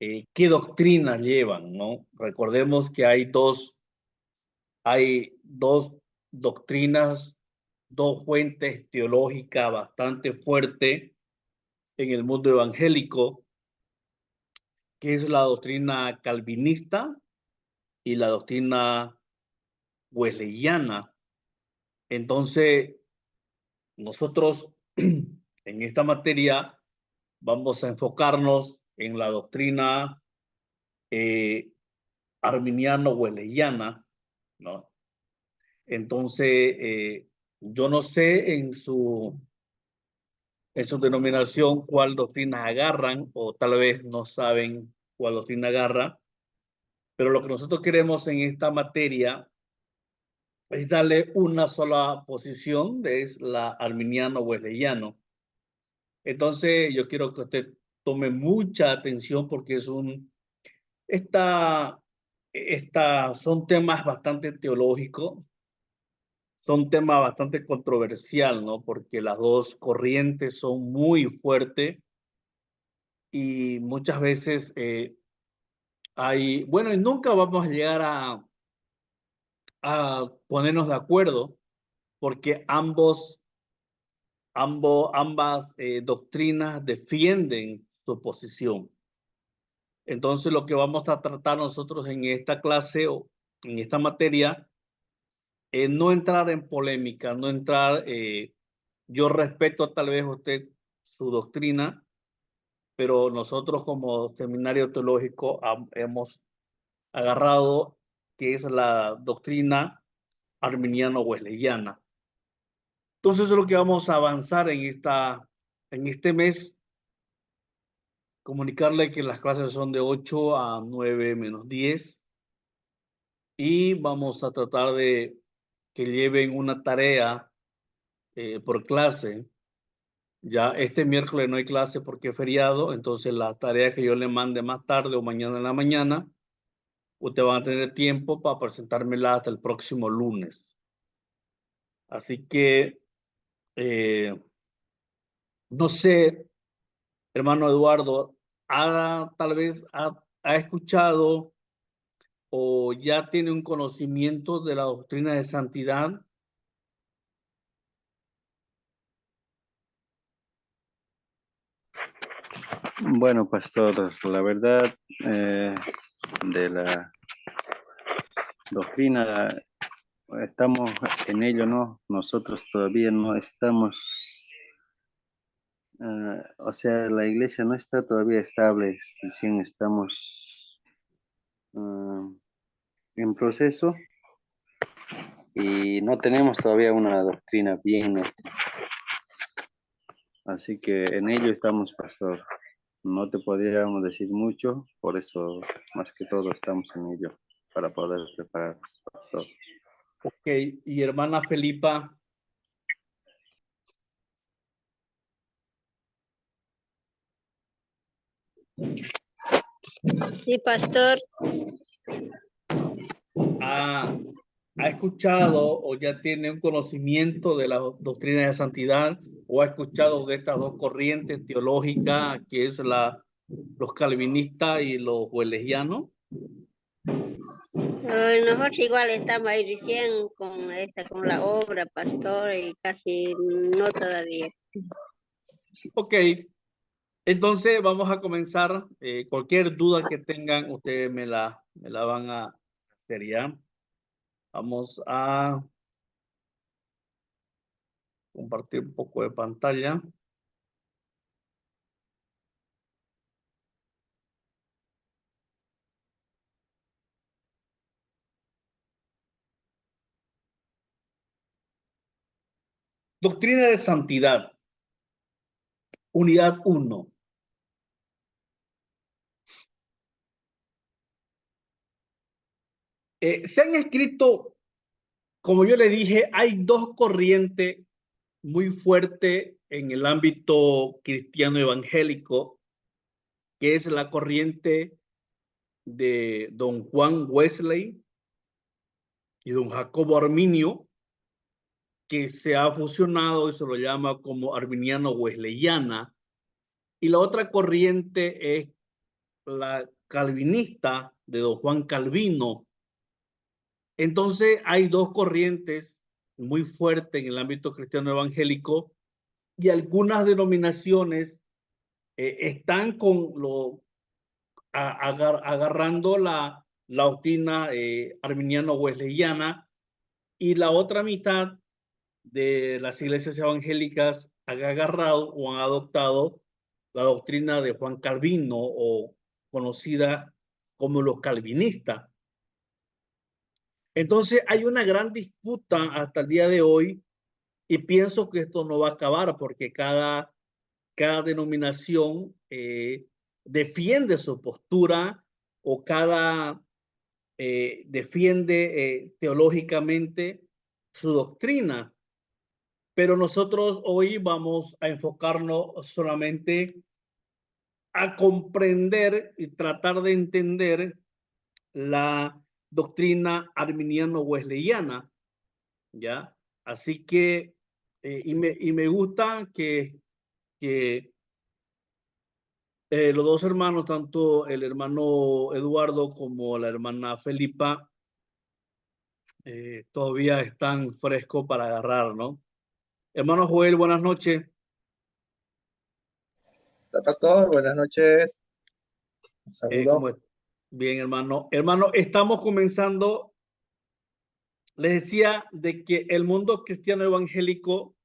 qué doctrinas llevan, ¿no? Recordemos que hay dos doctrinas, dos fuentes teológicas bastante fuertes en el mundo evangélico, que es la doctrina calvinista y la doctrina wesleyana. Entonces, nosotros en esta materia vamos a enfocarnos en la doctrina arminiano-wesleyana, ¿no? Entonces, yo no sé en su denominación cuál doctrina agarran, o tal vez no saben cuál doctrina agarra, pero lo que nosotros queremos en esta materia es darle una sola posición, es la arminiano-wesleyano. Entonces, yo quiero que usted tome mucha atención porque esta, son temas bastante teológicos, son temas bastante controversial, ¿no? Porque las dos corrientes son muy fuertes y muchas veces bueno, y nunca vamos a llegar a ponernos de acuerdo porque ambas doctrinas defienden su posición. Entonces, lo que vamos a tratar nosotros en esta clase o en esta materia es no entrar en polémica, no entrar, yo respeto tal vez usted su doctrina, pero nosotros como seminario teológico hemos agarrado que es la doctrina arminiano-wesleyana. Entonces, eso es lo que vamos a avanzar en este mes, comunicarle que las clases son de 8 a 9 menos 10 y vamos a tratar de que lleven una tarea por clase. Ya este miércoles no hay clase porque es feriado, entonces la tarea que yo le mande más tarde o mañana en la mañana, usted va a tener tiempo para presentármela hasta el próximo lunes. Así que, no sé, hermano Eduardo, tal vez ha escuchado o ya tiene un conocimiento de la doctrina de santidad. Bueno, pastor, la verdad de la doctrina estamos en ello, ¿no? Nosotros todavía no estamos, o sea, la iglesia no está todavía estable, recién estamos en proceso y no tenemos todavía una doctrina bien, así que en ello estamos, pastor. No te podríamos decir mucho, por eso más que todo estamos en ello, para poder prepararnos, pastor. Ok, y hermana Felipa. Sí, pastor. ¿Ha escuchado o ya tiene un conocimiento de la doctrina de santidad o ha escuchado de estas dos corrientes teológicas que es los calvinistas y los wesleyano? Nosotros igual estamos ahí recién con la obra, pastor, y casi no todavía. Ok, entonces vamos a comenzar. Cualquier duda que tengan, ustedes me la van a hacer ya. Vamos a compartir un poco de pantalla. Doctrina de santidad. Unidad 1. Se han escrito, como yo le dije, hay dos corrientes muy fuertes en el ámbito cristiano evangélico, que es la corriente de don Juan Wesley y don Jacobo Arminio, que se ha fusionado y se lo llama como arminiano-wesleyana. Y la otra corriente es la calvinista de don Juan Calvino. Entonces hay dos corrientes muy fuertes en el ámbito cristiano evangélico y algunas denominaciones están con agarrando la doctrina arminiano-wesleyana, y la otra mitad de las iglesias evangélicas han agarrado o han adoptado la doctrina de Juan Calvino, o conocida como los calvinistas. Entonces hay una gran disputa hasta el día de hoy, y pienso que esto no va a acabar porque cada denominación defiende su postura, o cada defiende teológicamente su doctrina. Pero nosotros hoy vamos a enfocarnos solamente a comprender y tratar de entender la doctrina arminiano-wesleyana, ¿ya? Así que, y me gusta que los dos hermanos, tanto el hermano Eduardo como la hermana Felipa, todavía están frescos para agarrar, ¿no? Hermano Joel, buenas noches. Hola, pastor, buenas noches. Un ¿Cómo saludo. es? Bien, hermano. Hermano, estamos comenzando. Les decía de que el mundo cristiano evangélico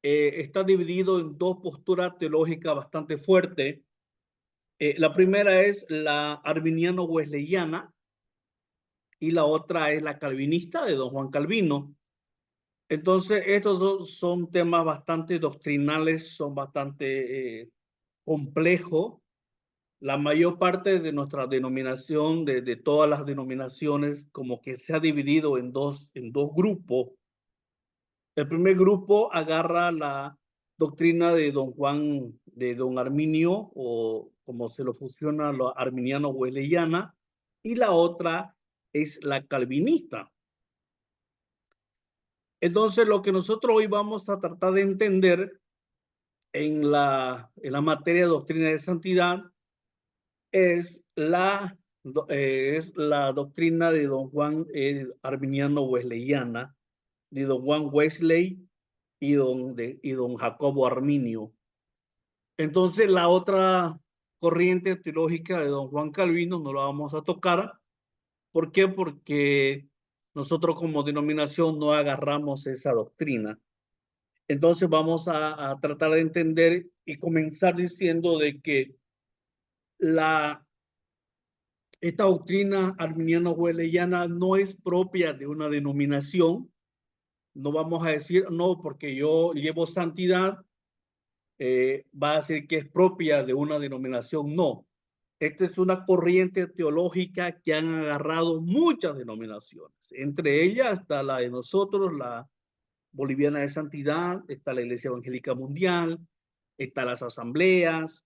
está dividido en dos posturas teológicas bastante fuertes. La primera es la arminiano-wesleyana y la otra es la calvinista de don Juan Calvino. Entonces, estos dos son temas bastante doctrinales, son bastante complejos. La mayor parte de nuestra denominación, de todas las denominaciones, como que se ha dividido en dos grupos. El primer grupo agarra la doctrina de don Juan, de don Arminio, o como se lo fusiona, lo arminiano-wesleyana, y la otra es la calvinista. Entonces, lo que nosotros hoy vamos a tratar de entender en la materia de doctrina de santidad es la doctrina de don Juan arminiano-wesleyana, de don Juan Wesley y don Jacobo Arminio. Entonces, la otra corriente teológica de don Juan Calvino no la vamos a tocar. ¿Por qué? Porque nosotros como denominación no agarramos esa doctrina. Entonces vamos a tratar de entender y comenzar diciendo de que esta doctrina arminiano-wesleyana no es propia de una denominación. No vamos a decir, no, porque yo llevo santidad, va a decir que es propia de una denominación. No. Esta es una corriente teológica que han agarrado muchas denominaciones. Entre ellas está la de nosotros, la Boliviana de Santidad, está la Iglesia Evangélica Mundial, está las asambleas,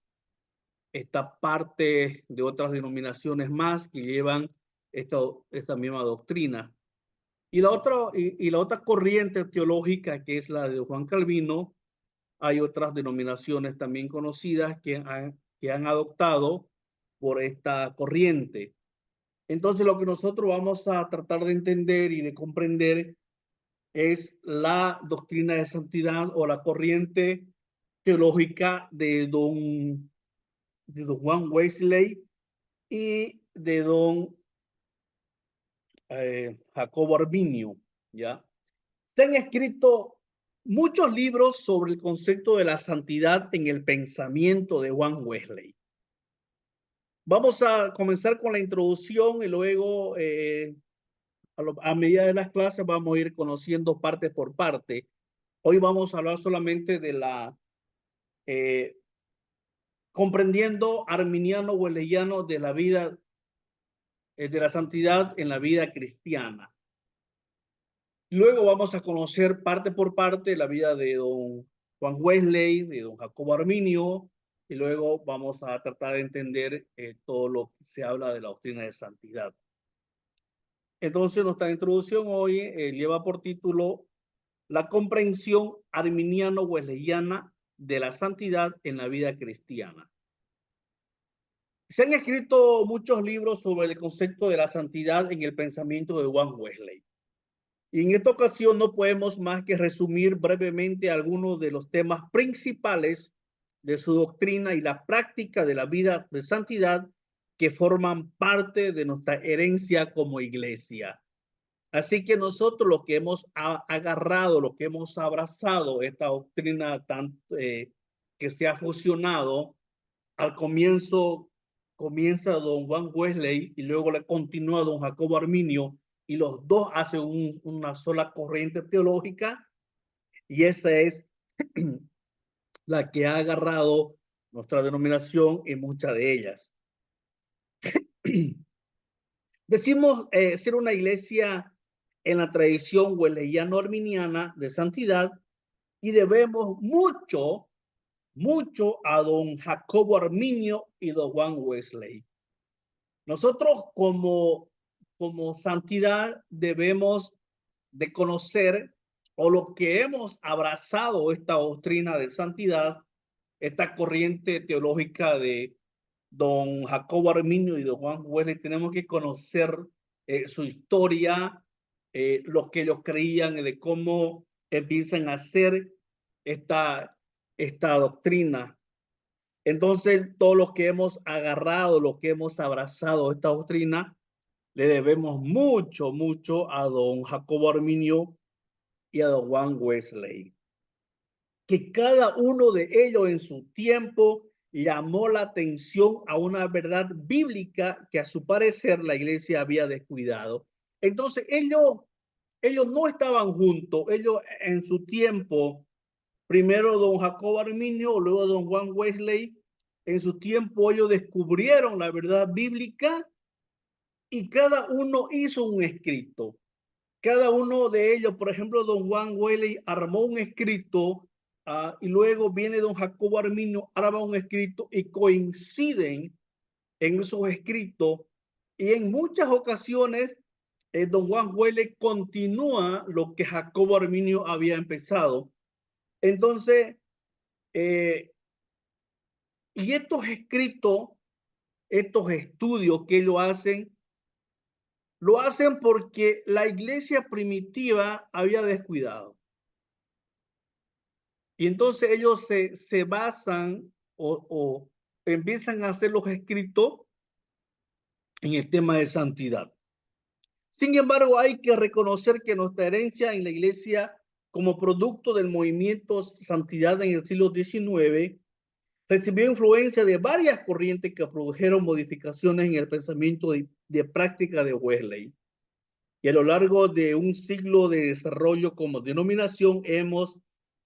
está parte de otras denominaciones más que llevan esta misma doctrina. Y la otra corriente teológica, que es la de Juan Calvino, hay otras denominaciones también conocidas que han adoptado por esta corriente. Entonces, lo que nosotros vamos a tratar de entender y de comprender es la doctrina de santidad, o la corriente teológica de don Juan Wesley y de don Jacobo Arminio, ¿ya? Se han escrito muchos libros sobre el concepto de la santidad en el pensamiento de Juan Wesley. Vamos a comenzar con la introducción y luego a medida de las clases vamos a ir conociendo parte por parte. Hoy vamos a hablar solamente de comprendiendo arminiano-wesleyano de la vida, de la santidad en la vida cristiana. Luego vamos a conocer parte por parte la vida de don Juan Wesley, de don Jacobo Arminio, y luego vamos a tratar de entender todo lo que se habla de la doctrina de santidad. Entonces, nuestra introducción hoy lleva por título La comprensión arminiano-wesleyana de la santidad en la vida cristiana. Se han escrito muchos libros sobre el concepto de la santidad en el pensamiento de Juan Wesley. Y en esta ocasión no podemos más que resumir brevemente algunos de los temas principales de su doctrina y la práctica de la vida de santidad que forman parte de nuestra herencia como iglesia. Así que nosotros lo que hemos agarrado, lo que hemos abrazado, esta doctrina que se ha fusionado, al comienzo comienza don Juan Wesley y luego le continúa don Jacobo Arminio, y los dos hacen una sola corriente teológica, y esa es la que ha agarrado nuestra denominación en muchas de ellas. Decimos ser una iglesia en la tradición wesleyano-arminiana de santidad, y debemos mucho a don Jacobo Arminio y don Juan Wesley. Nosotros como santidad debemos de conocer, o lo que hemos abrazado esta doctrina de santidad, esta corriente teológica de don Jacobo Arminio y don Juan Wesley, tenemos que conocer su historia, lo que ellos creían, de cómo empiezan a hacer esta doctrina. Entonces, todos los que hemos agarrado, los que hemos abrazado esta doctrina, le debemos mucho a don Jacobo Arminio y a don Juan Wesley. Que cada uno de ellos en su tiempo llamó la atención a una verdad bíblica que a su parecer la iglesia había descuidado. Entonces, ellos no estaban juntos. Ellos en su tiempo, primero don Jacobo Arminio, luego don Juan Wesley, en su tiempo ellos descubrieron la verdad bíblica y cada uno hizo un escrito. Cada uno de ellos, por ejemplo, don Juan Wesley armó un escrito y luego viene don Jacobo Arminio, arma un escrito y coinciden en esos escritos. Y en muchas ocasiones, don Juan Wesley continúa lo que Jacobo Arminio había empezado. Entonces, y estos escritos, estos estudios que ellos hacen, lo hacen porque la iglesia primitiva había descuidado. Y entonces ellos se basan o empiezan a hacer los escritos en el tema de santidad. Sin embargo, hay que reconocer que nuestra herencia en la iglesia, como producto del movimiento santidad en el siglo XIX, recibió influencia de varias corrientes que produjeron modificaciones en el pensamiento de práctica de Wesley. Y a lo largo de un siglo de desarrollo como denominación hemos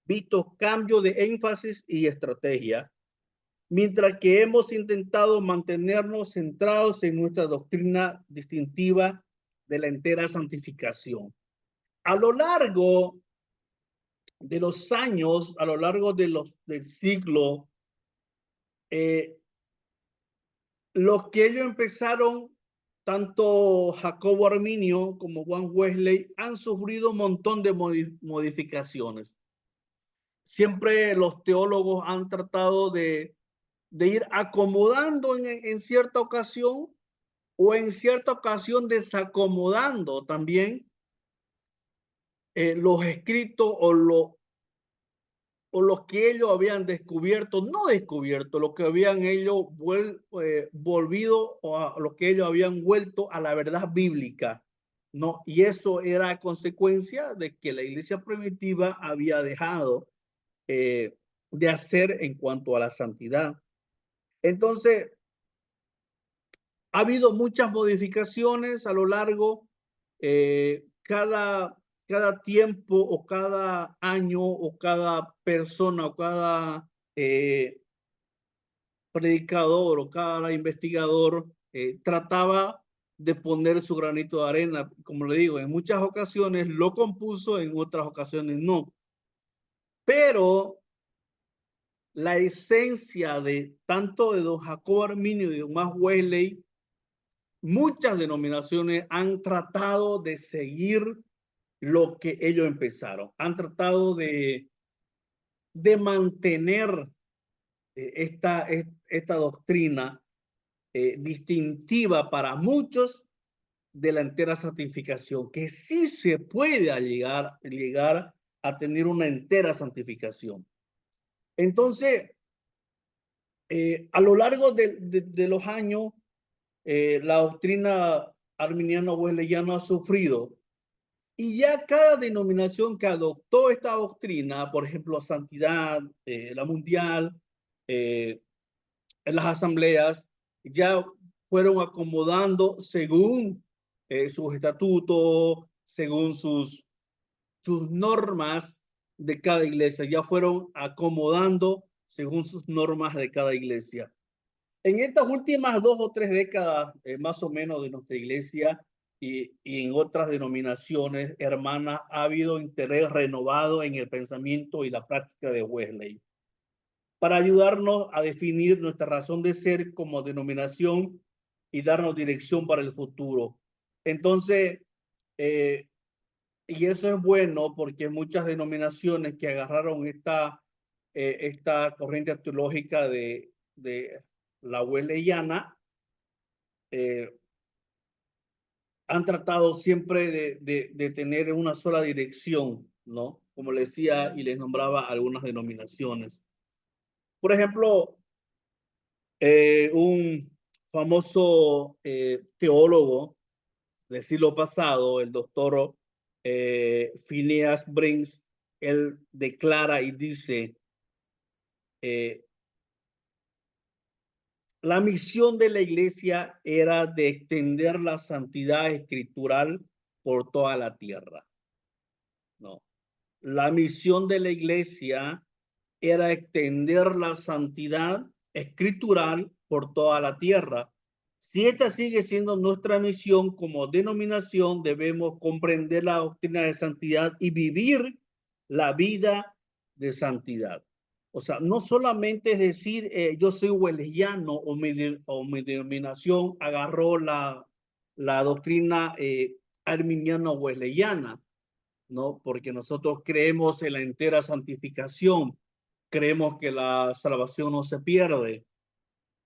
visto cambios de énfasis y estrategia, mientras que hemos intentado mantenernos centrados en nuestra doctrina distintiva de la entera santificación. A lo largo de los años, a lo largo del siglo, los que ellos empezaron, tanto Jacobo Arminio como Juan Wesley, han sufrido un montón de modificaciones. Siempre los teólogos han tratado de ir acomodando en cierta ocasión, o en cierta ocasión desacomodando también los escritos o lo que ellos habían descubierto, no descubierto, lo que habían ellos volvido, o a lo que ellos habían vuelto a la verdad bíblica, ¿no? Y eso era consecuencia de que la iglesia primitiva había dejado de hacer en cuanto a la santidad. Entonces, ha habido muchas modificaciones a lo largo, cada tiempo o cada año o cada persona o cada predicador o cada investigador trataba de poner su granito de arena. Como le digo, en muchas ocasiones lo compuso, en otras ocasiones no. Pero la esencia de tanto de don Jacobo Arminio y de don Juan Wesley, muchas denominaciones han tratado de seguir lo que ellos empezaron. Han tratado de mantener esta doctrina distintiva para muchos de la entera santificación, que sí se puede llegar a tener una entera santificación. Entonces, a lo largo de los años, la doctrina arminiana wesleyana ha sufrido, y ya cada denominación que adoptó esta doctrina, por ejemplo, santidad, la mundial, en las asambleas, ya fueron acomodando según sus estatutos, según sus normas de cada iglesia, ya fueron acomodando según sus normas de cada iglesia. En estas últimas 2 o 3 décadas, más o menos, de nuestra iglesia y en otras denominaciones hermanas, ha habido interés renovado en el pensamiento y la práctica de Wesley, para ayudarnos a definir nuestra razón de ser como denominación y darnos dirección para el futuro. Entonces, y eso es bueno porque muchas denominaciones que agarraron esta corriente teológica de la wesleyana, han tratado siempre de tener una sola dirección, ¿no? Como les decía y les nombraba algunas denominaciones. Por ejemplo, un famoso teólogo del siglo pasado, el doctor Phineas Briggs, él declara y dice, la misión de la iglesia era de extender la santidad escritural por toda la tierra. No. La misión de la iglesia era extender la santidad escritural por toda la tierra. Si esta sigue siendo nuestra misión como denominación, debemos comprender la doctrina de santidad y vivir la vida de santidad. O sea, no solamente es decir, yo soy wesleyano o mi denominación agarró la doctrina arminiana o wesleyana, ¿no? Porque nosotros creemos en la entera santificación, creemos que la salvación no se pierde,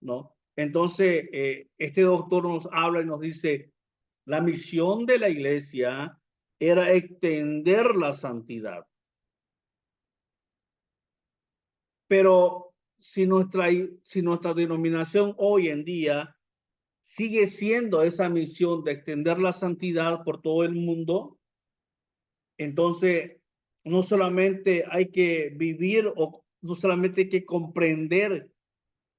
¿no? Entonces, este doctor nos habla y nos dice, la misión de la iglesia era extender la santidad. Pero si nuestra denominación hoy en día sigue siendo esa misión de extender la santidad por todo el mundo, entonces no solamente hay que vivir o no solamente hay que comprender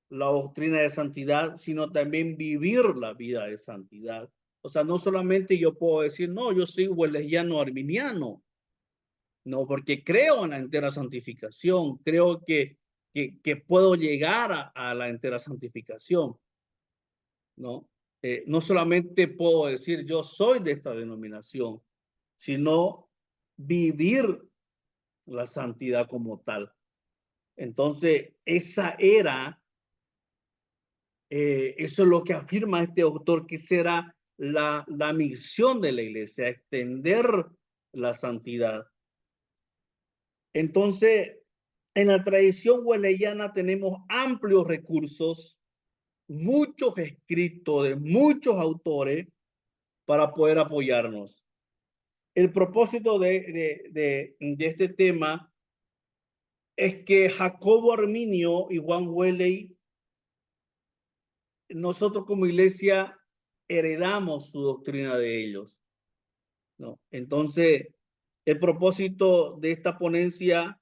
la doctrina de santidad, sino también vivir la vida de santidad. O sea, no solamente yo puedo decir, no, yo soy wesleyano arminiano, no, porque creo en la entera santificación, creo que puedo llegar a la entera santificación, ¿no? No solamente puedo decir yo soy de esta denominación, sino vivir la santidad como tal. Entonces, esa era, eso es lo que afirma este autor, que será la misión de la iglesia, extender la santidad. Entonces, en la tradición wesleyana tenemos amplios recursos, muchos escritos de muchos autores para poder apoyarnos. El propósito de este tema es que Jacobo Arminio y Juan Wesley, nosotros como iglesia heredamos su doctrina de ellos, ¿no? Entonces, el propósito de esta ponencia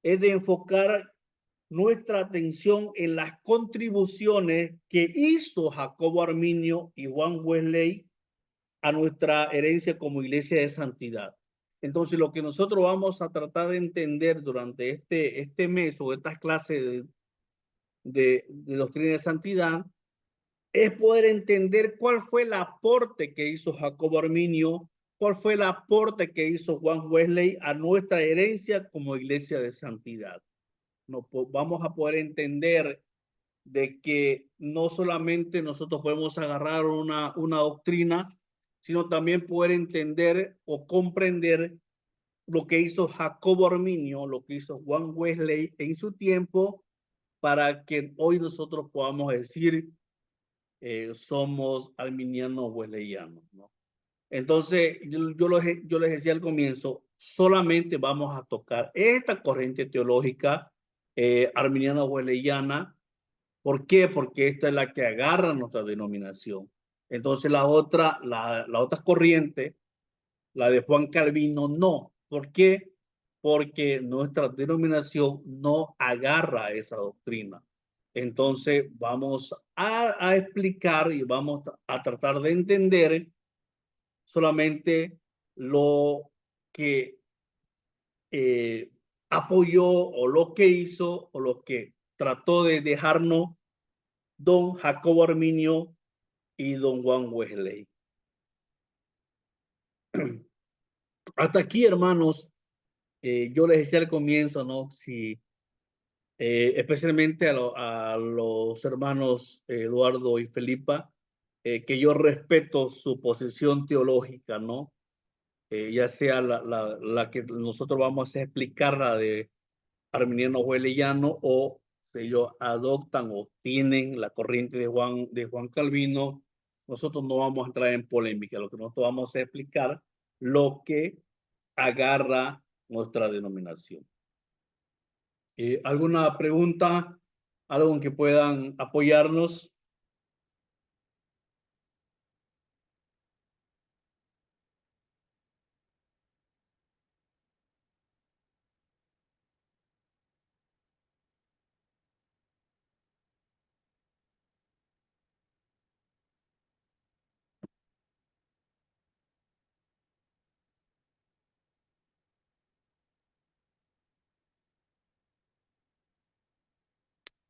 es de enfocar nuestra atención en las contribuciones que hizo Jacobo Arminio y Juan Wesley a nuestra herencia como iglesia de santidad. Entonces, lo que nosotros vamos a tratar de entender durante este mes o estas clases de doctrina de santidad es poder entender cuál fue el aporte que hizo Jacobo Arminio, cuál fue el aporte que hizo Juan Wesley a nuestra herencia como iglesia de santidad. Vamos a poder entender de que no solamente nosotros podemos agarrar una doctrina, sino también poder entender o comprender lo que hizo Jacobo Arminio, lo que hizo Juan Wesley en su tiempo, para que hoy nosotros podamos decir somos arminianos wesleyanos, ¿no? Entonces, yo les decía al comienzo, solamente vamos a tocar esta corriente teológica arminiana wesleyana. ¿Por qué? Porque esta es la que agarra nuestra denominación. Entonces la otra corriente, la de Juan Calvino, no. ¿Por qué? Porque nuestra denominación no agarra esa doctrina. Entonces vamos a explicar y vamos a tratar de entender solamente lo que apoyó o lo que hizo o lo que trató de dejarnos don Jacobo Arminio y don Juan Wesley. Hasta aquí, hermanos, yo les decía al comienzo, ¿no? Si, especialmente a los hermanos Eduardo y Felipa, que yo respeto su posición teológica, ¿no? Ya sea la que nosotros vamos a explicar, la de arminiano wesleyano, o si ellos adoptan o tienen la corriente de Juan Calvino, nosotros no vamos a entrar en polémica. Lo que nosotros vamos a explicar, lo que agarra nuestra denominación. ¿Alguna pregunta? ¿Algo en que puedan apoyarnos?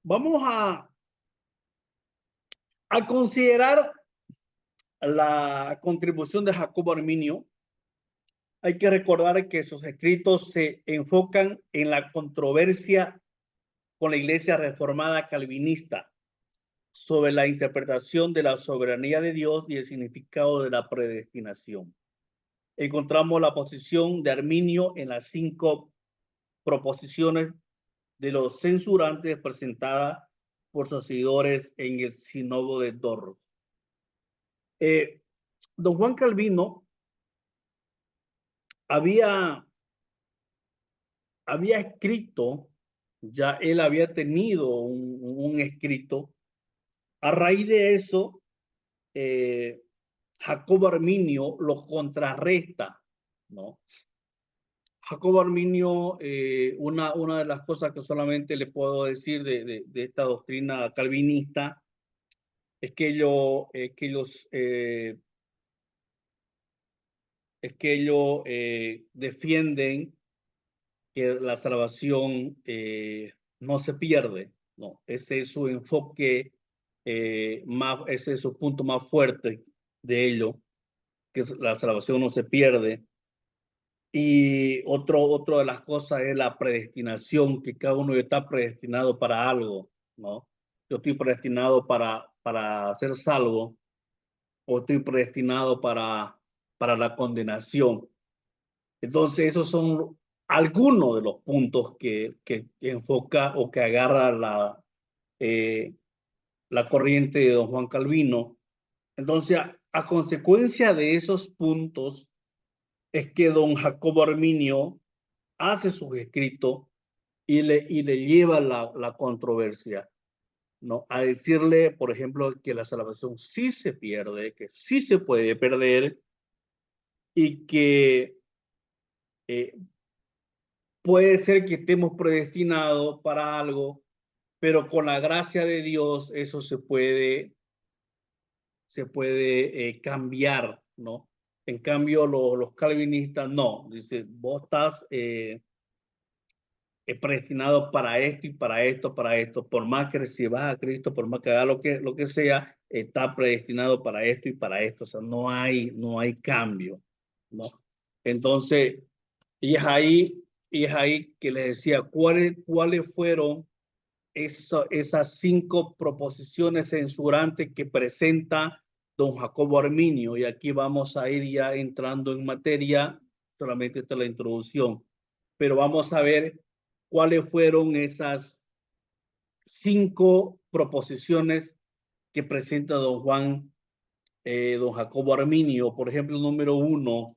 Vamos a considerar la contribución de Jacobo Arminio. Hay que recordar que sus escritos se enfocan en la controversia con la Iglesia Reformada Calvinista sobre la interpretación de la soberanía de Dios y el significado de la predestinación. Encontramos la posición de Arminio en las 5 proposiciones de los censurantes presentadas por sus seguidores en el Sínodo de Dort. Don Juan Calvino había escrito, ya él había tenido un escrito. A raíz de eso, Jacobo Arminio lo contrarresta, ¿no? Jacobo Arminio, una de las cosas que solamente le puedo decir de esta doctrina calvinista es que ellos defienden que la salvación no se pierde, ¿no? Ese es su enfoque, ese es su punto más fuerte de ello, que la salvación no se pierde. Y otro de las cosas es la predestinación, que cada uno está predestinado para algo, ¿no? Yo estoy predestinado para ser salvo, o estoy predestinado para la condenación. Entonces, esos son algunos de los puntos que enfoca o que agarra la corriente de don Juan Calvino. Entonces, a consecuencia de esos puntos, es que don Jacobo Arminio hace sus escritos y le lleva la controversia, ¿no? A decirle, por ejemplo, que la salvación sí se pierde, que sí se puede perder y que puede ser que estemos predestinados para algo, pero con la gracia de Dios eso se puede cambiar, ¿no? En cambio, los calvinistas no. Dice, vos estás predestinado para esto y para esto, para esto. Por más que recibas a Cristo, por más que haga lo que sea, está predestinado para esto y para esto. O sea, no hay cambio, ¿no? Entonces, y es ahí que les decía, ¿cuáles fueron esas 5 proposiciones censurantes que presenta don Jacobo Arminio? Y aquí vamos a ir ya entrando en materia, solamente esta es la introducción, pero vamos a ver cuáles fueron esas 5 proposiciones que presenta don Juan, don Jacobo Arminio. Por ejemplo, número 1,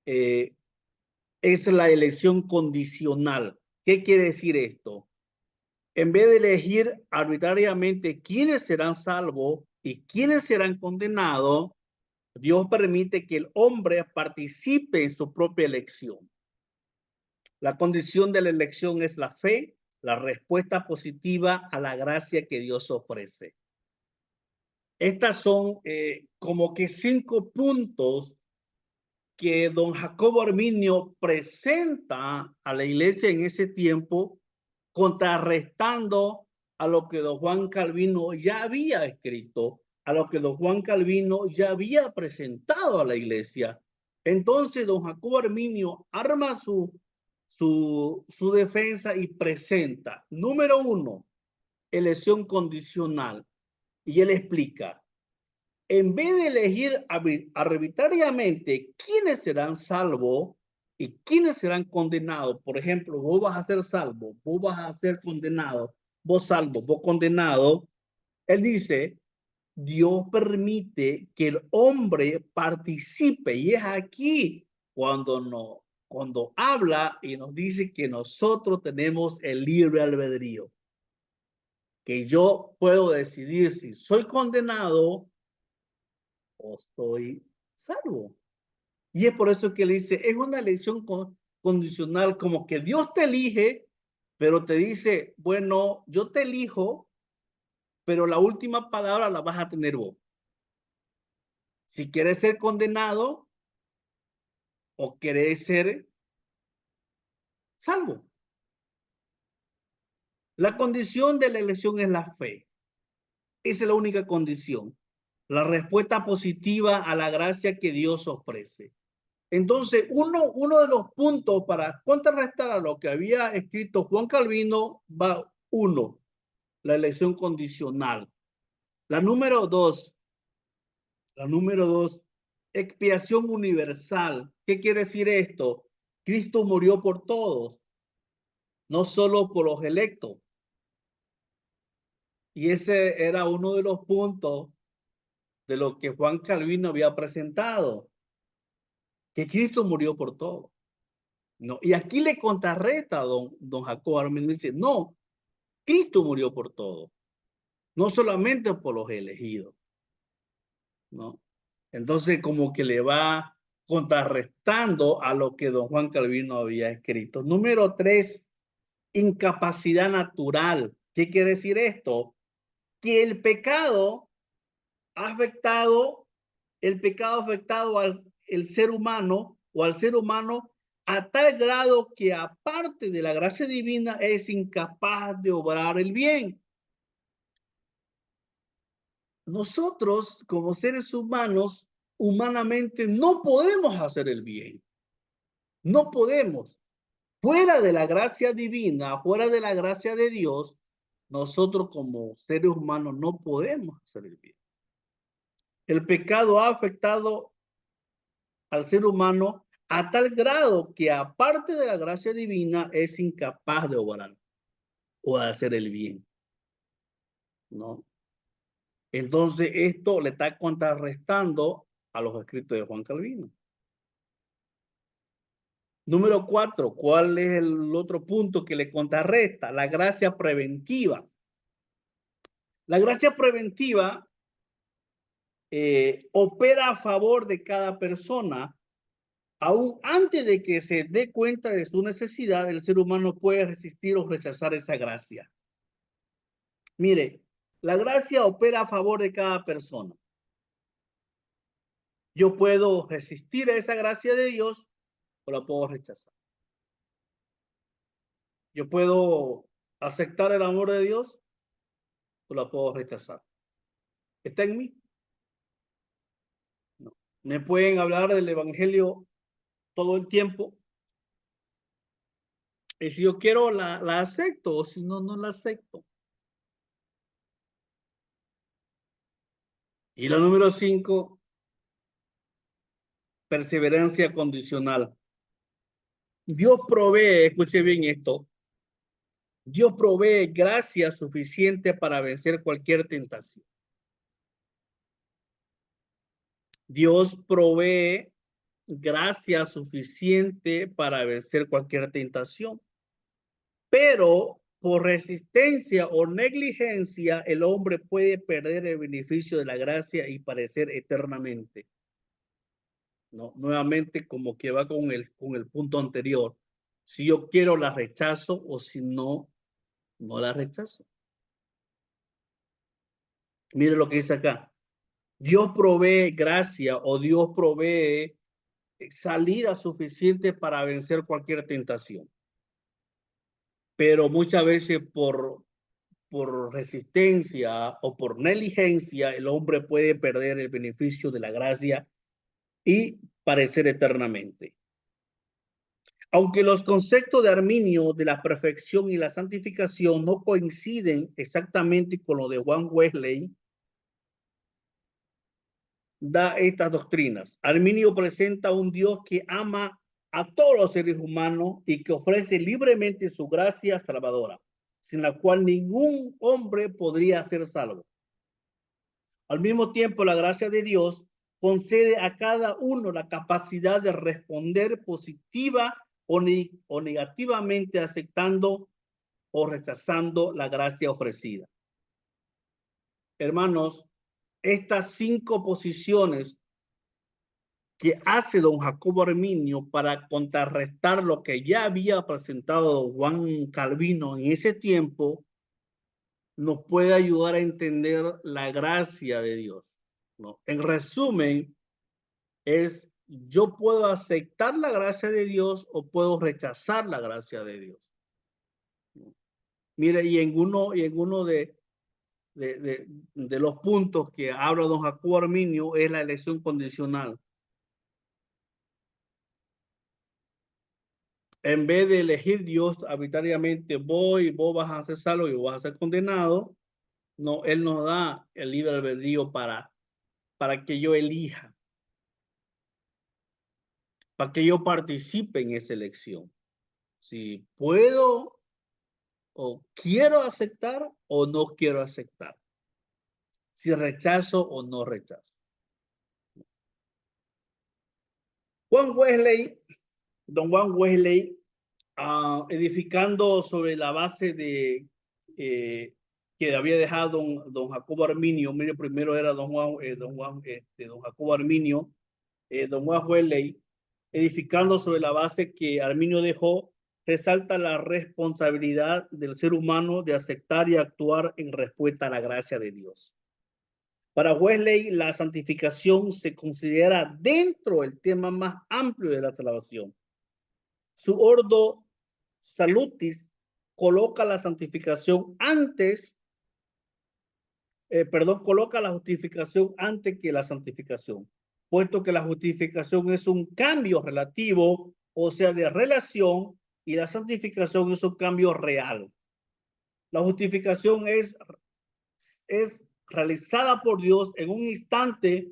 es la elección condicional. ¿Qué quiere decir esto? En vez de elegir arbitrariamente quiénes serán salvos y quiénes serán condenados, Dios permite que el hombre participe en su propia elección. La condición de la elección es la fe, la respuesta positiva a la gracia que Dios ofrece. Estas son como que 5 puntos que don Jacobo Arminio presenta a la iglesia en ese tiempo, contrarrestando a lo que don Juan Calvino ya había escrito, a lo que don Juan Calvino ya había presentado a la iglesia. Entonces don Jacobo Arminio arma su defensa y presenta, número 1, elección condicional. Y él explica, en vez de elegir arbitrariamente quiénes serán salvos y quiénes serán condenados, por ejemplo, vos vas a ser salvo, vos vas a ser condenado, vos salvo, vos condenado, él dice, Dios permite que el hombre participe, y es aquí cuando habla y nos dice que nosotros tenemos el libre albedrío, que yo puedo decidir si soy condenado o soy salvo. Y es por eso que le dice, es una elección condicional, como que Dios te elige, pero te dice, bueno, yo te elijo, pero la última palabra la vas a tener vos. Si quieres ser condenado o quieres ser salvo. La condición de la elección es la fe. Esa es la única condición. La respuesta positiva a la gracia que Dios ofrece. Entonces, uno de los puntos para contrarrestar a lo que había escrito Juan Calvino va 1, la elección condicional. La número 2, expiación universal. ¿Qué quiere decir esto? Cristo murió por todos, no solo por los electos. Y ese era uno de los puntos de lo que Juan Calvino había presentado, que Cristo murió por todos. No, y aquí le contrarresta a don Jacobo Arminio, dice, no, Cristo murió por todo, no solamente por los elegidos, ¿no? Entonces como que le va contrarrestando a lo que don Juan Calvino había escrito. Número 3, incapacidad natural. ¿Qué quiere decir esto? Que el pecado ha afectado al el ser humano o al ser humano a tal grado que aparte de la gracia divina es incapaz de obrar el bien. Nosotros como seres humanos, humanamente no podemos hacer el bien. No podemos. Fuera de la gracia divina, fuera de la gracia de Dios, nosotros como seres humanos no podemos hacer el bien. El pecado ha afectado al ser humano a tal grado que aparte de la gracia divina es incapaz de obrar o de hacer el bien, ¿no? Entonces esto le está contrarrestando a los escritos de Juan Calvino. Número 4, ¿cuál es el otro punto que le contrarresta? La gracia preventiva. La gracia preventiva opera a favor de cada persona. Aún antes de que se dé cuenta de su necesidad, el ser humano puede resistir o rechazar esa gracia. Mire, la gracia opera a favor de cada persona. Yo puedo resistir a esa gracia de Dios o la puedo rechazar. Yo puedo aceptar el amor de Dios o la puedo rechazar. ¿Está en mí? No. Me pueden hablar del evangelio todo el tiempo. Y si yo quiero, la acepto, o si no, no la acepto. Y la número 5, perseverancia condicional. Dios provee, escuche bien esto, Dios provee gracia suficiente para vencer cualquier tentación. Dios provee gracia suficiente para vencer cualquier tentación. Pero por resistencia o negligencia, el hombre puede perder el beneficio de la gracia y padecer eternamente. ¿No? Nuevamente, como que va con el punto anterior. Si yo quiero, la rechazo, o si no, no la rechazo. Mire lo que dice acá. Dios provee gracia o Dios provee salida suficiente para vencer cualquier tentación. Pero muchas veces por resistencia o por negligencia, el hombre puede perder el beneficio de la gracia y padecer eternamente. Aunque los conceptos de Arminio de la perfección y la santificación no coinciden exactamente con lo de Juan Wesley, da estas doctrinas. Arminio presenta un Dios que ama a todos los seres humanos y que ofrece libremente su gracia salvadora, sin la cual ningún hombre podría ser salvo. Al mismo tiempo, la gracia de Dios concede a cada uno la capacidad de responder positiva o negativamente, aceptando o rechazando la gracia ofrecida. Hermanos, estas 5 posiciones que hace don Jacobo Arminio para contrarrestar lo que ya había presentado Juan Calvino en ese tiempo, nos puede ayudar a entender la gracia de Dios, ¿no? En resumen, es yo puedo aceptar la gracia de Dios o puedo rechazar la gracia de Dios. Mire, y en uno de los puntos que habla don Jacobo Arminio es la elección condicional. En vez de elegir Dios arbitrariamente, vos vas a ser salvo y vos vas a ser condenado, no, Él nos da el libre albedrío para que yo elija, para que yo participe en esa elección. Si puedo o quiero aceptar o no quiero aceptar. Si rechazo o no rechazo. Don Juan Wesley, edificando sobre la base de que había dejado don Jacobo Arminio. Mire, primero era don Jacobo Arminio, don Juan Wesley, edificando sobre la base que Arminio dejó, resalta la responsabilidad del ser humano de aceptar y actuar en respuesta a la gracia de Dios. Para Wesley, la santificación se considera dentro del tema más amplio de la salvación. Su Ordo Salutis coloca la santificación coloca la justificación antes que la santificación, puesto que la justificación es un cambio relativo, o sea, de relación, y la santificación es un cambio real. La justificación es realizada por Dios en un instante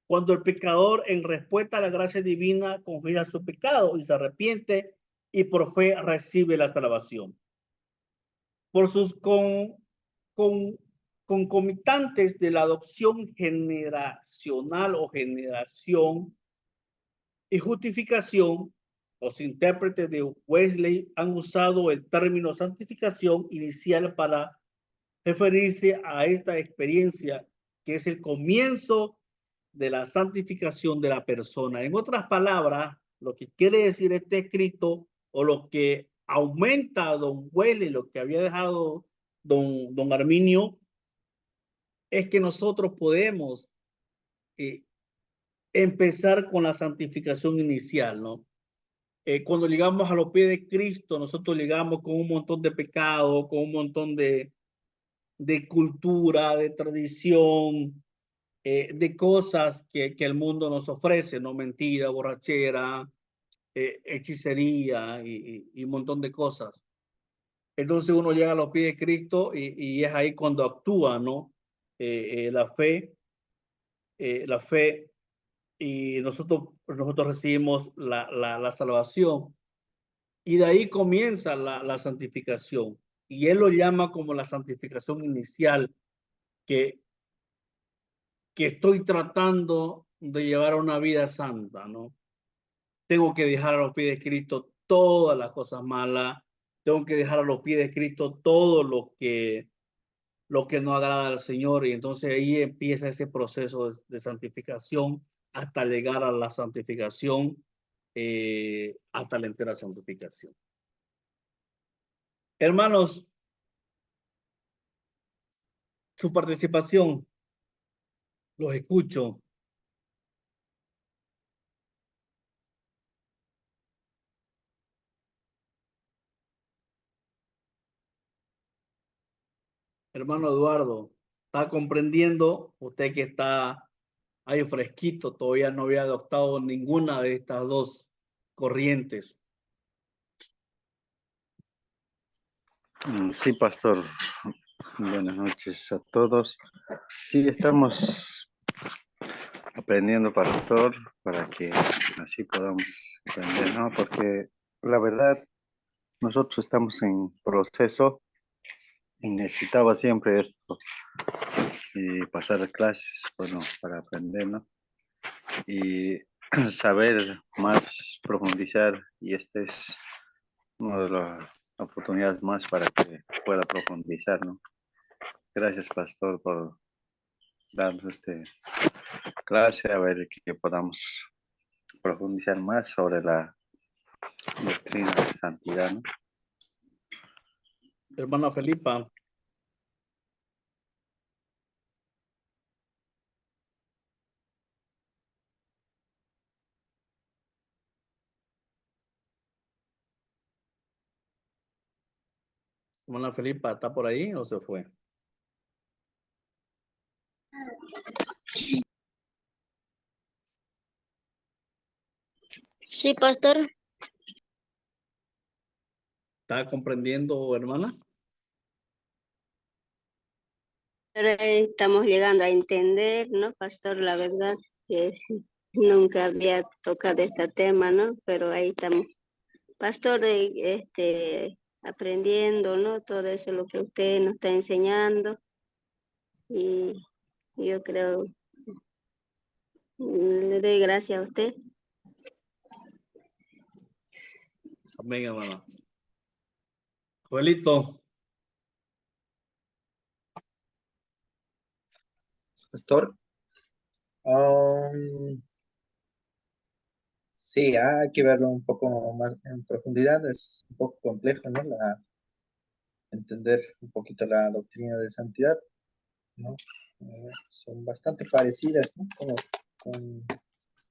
cuando el pecador, en respuesta a la gracia divina, confiesa su pecado y se arrepiente y por fe recibe la salvación. Por sus concomitantes de la adopción generacional o generación y justificación, los intérpretes de Wesley han usado el término santificación inicial para referirse a esta experiencia que es el comienzo de la santificación de la persona. En otras palabras, lo que quiere decir este escrito o lo que aumenta a don Wesley, lo que había dejado don Arminio, es que nosotros podemos empezar con la santificación inicial, ¿no? Cuando llegamos a los pies de Cristo, nosotros llegamos con un montón de pecados, con un montón de cultura, de tradición, de cosas que el mundo nos ofrece, ¿no? Mentira, borrachera, hechicería y un montón de cosas. Entonces uno llega a los pies de Cristo y es ahí cuando actúa, ¿no? La fe, y nosotros recibimos la salvación. Y de ahí comienza la santificación. Y él lo llama como la santificación inicial, que estoy tratando de llevar una vida santa, ¿no? Tengo que dejar a los pies de Cristo todas las cosas malas, tengo que dejar a los pies de Cristo todo lo que no agrada al Señor, y entonces ahí empieza ese proceso de santificación hasta llegar a la santificación, hasta la entera santificación. Hermanos, su participación, los escucho. Hermano Eduardo, ¿está comprendiendo? Usted que está ahí fresquito, todavía no había adoptado ninguna de estas dos corrientes. Sí, pastor. Buenas noches a todos. Sí, estamos aprendiendo, pastor, para que así podamos aprender, ¿no? Porque la verdad, nosotros estamos en proceso y necesitaba siempre esto y pasar clases, bueno, para aprender, ¿no? Y saber más, profundizar, y este es una de las oportunidades más para que pueda profundizar, ¿no? Gracias, pastor, por darnos esta clase, a ver que podamos profundizar más sobre la doctrina de santidad, ¿no? Hermana Felipa. Hermana Felipa, ¿está por ahí o se fue? Sí, pastor. ¿Está comprendiendo, hermana? Pero estamos llegando a entender, ¿no, pastor? La verdad que nunca había tocado este tema, ¿no? Pero ahí estamos. Pastor, aprendiendo, ¿no? Todo eso lo que usted nos está enseñando. Y yo creo, le doy gracias a usted. Amén, hermana. Joelito. Pastor. Sí, hay que verlo un poco más en profundidad. Es un poco complejo, ¿no? Entender un poquito la doctrina de santidad, ¿no? Son bastante parecidas, ¿no? Como con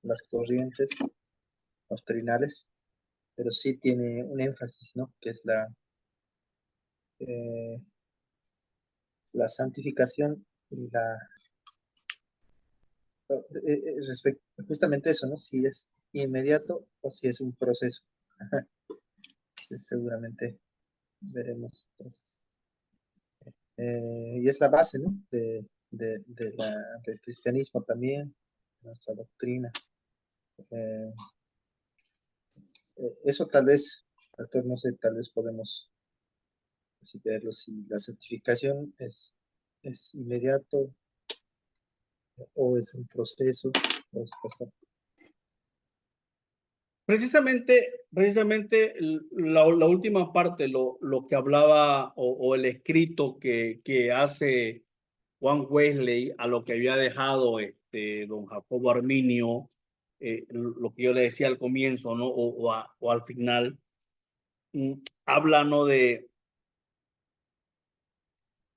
las corrientes doctrinales, pero sí tiene un énfasis, ¿no? Que es la santificación y justamente eso, ¿no? Si es inmediato o si es un proceso. Seguramente veremos entonces. Y es la base, ¿no? Del cristianismo también, nuestra doctrina. Eso tal vez, pastor, no sé, tal vez podemos así verlo, si la santificación es inmediato o es un proceso. Precisamente la última parte, lo que hablaba o el escrito que hace Juan Wesley a lo que había dejado don Jacobo Arminio, lo que yo le decía al comienzo, ¿no? O al final, habla, ¿no? De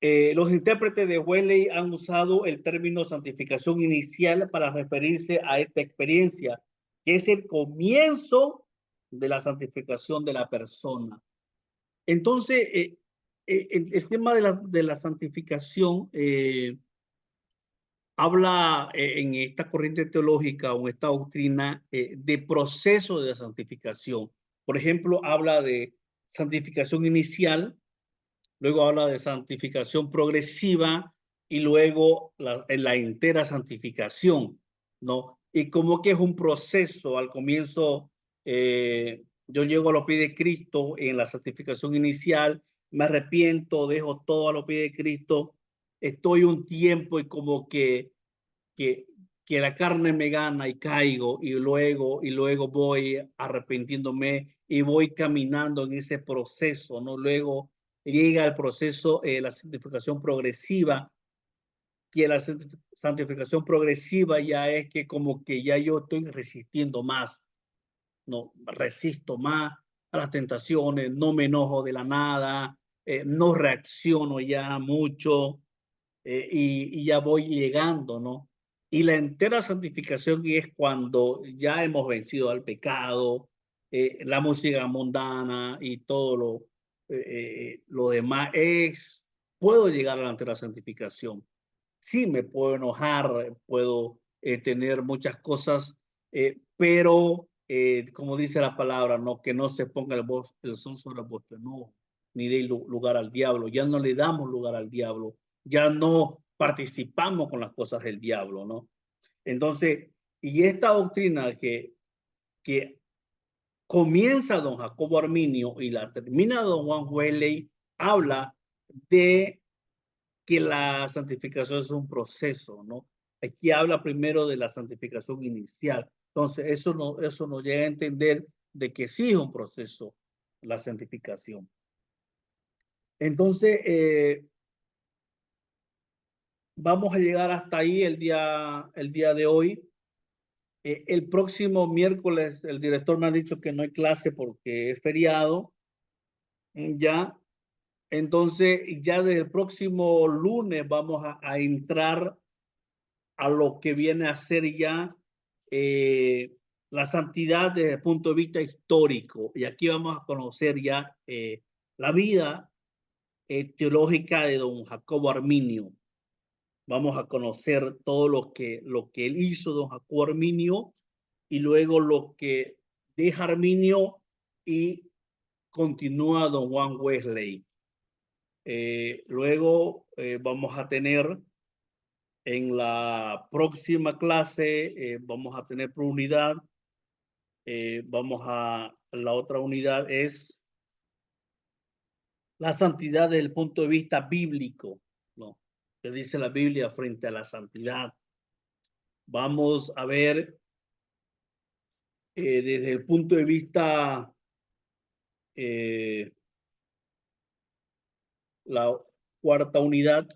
los intérpretes de Wesley han usado el término santificación inicial para referirse a esta experiencia, que es el comienzo de la santificación de la persona. Entonces, el tema de la santificación habla en esta corriente teológica o en esta doctrina de proceso de santificación. Por ejemplo, habla de santificación inicial, luego habla de santificación progresiva y luego la entera santificación, ¿no? Y como que es un proceso, al comienzo yo llego a los pies de Cristo en la santificación inicial, me arrepiento, dejo todo a los pies de Cristo, estoy un tiempo y como que que la carne me gana y caigo y luego voy arrepintiéndome y voy caminando en ese proceso, ¿no? Luego llega el proceso, la santificación progresiva, que la santificación progresiva ya es que como que ya yo estoy resistiendo más, no resisto más a las tentaciones, no me enojo de la nada, no reacciono ya mucho, y ya voy llegando, ¿no? Y la entera santificación es cuando ya hemos vencido al pecado, la música mundana y todo lo demás puedo llegar a la entera santificación. Sí, me puedo enojar, puedo tener muchas cosas, pero como dice la palabra, no, que no se ponga el sol sobre vuestro enojo, ni dé lugar al diablo. Ya no le damos lugar al diablo, ya no participamos con las cosas del diablo, ¿no? Entonces, y esta doctrina que comienza don Jacobo Arminio y la termina don Juan Wesley, habla de que la santificación es un proceso, ¿no? Aquí habla primero de la santificación inicial. Entonces, eso nos llega a entender de que sí es un proceso, la santificación. Entonces, vamos a llegar hasta ahí el día de hoy. El próximo miércoles, el director me ha dicho que no hay clase porque es feriado. Ya. Entonces, ya desde el próximo lunes vamos a entrar a lo que viene a ser ya la santidad desde el punto de vista histórico. Y aquí vamos a conocer ya la vida teológica de don Jacobo Arminio. Vamos a conocer todo lo que él hizo, don Jacobo Arminio, y luego lo que deja Arminio y continúa don Juan Wesley. Luego vamos a tener en la próxima clase, vamos a tener por unidad, la otra unidad es la santidad desde el punto de vista bíblico, ¿no? ¿Qué dice la Biblia frente a la santidad? Vamos a ver desde el punto de vista la cuarta unidad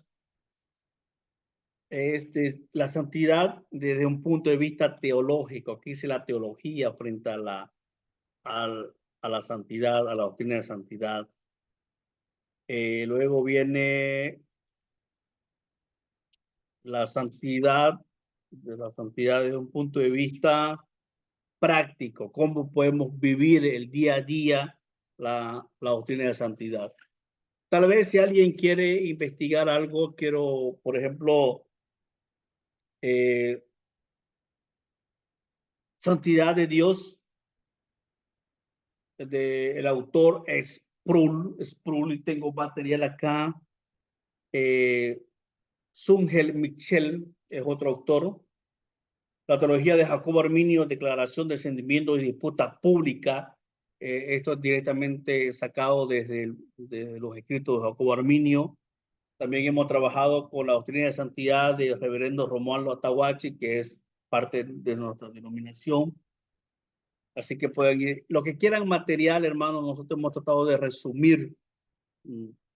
es la santidad desde un punto de vista teológico. Aquí dice la teología frente a la santidad, a la doctrina de santidad. Luego viene la santidad desde un punto de vista práctico, cómo podemos vivir el día a día la doctrina de santidad. Tal vez si alguien quiere investigar algo, por ejemplo, Santidad de Dios, el autor es Sproul, y tengo material acá. Zungel Michel es otro autor. La teología de Jacobo Arminio, declaración de sentimientos y disputa pública. Esto es directamente sacado desde los escritos de Jacobo Arminio. También hemos trabajado con la doctrina de santidad del reverendo Romualdo Atahuachi, que es parte de nuestra denominación. Así que pueden ir, lo que quieran material, hermano, nosotros hemos tratado de resumir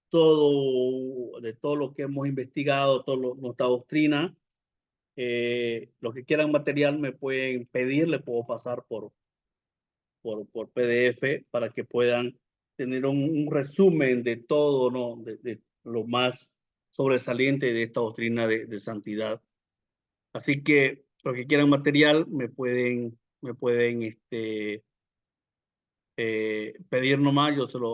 todo lo que hemos investigado, nuestra doctrina. Los que quieran material me pueden pedir, le puedo pasar por PDF para que puedan tener un resumen de todo, ¿no? De lo más sobresaliente de esta doctrina de santidad. Así que los que quieran material me pueden pedir nomás, yo se lo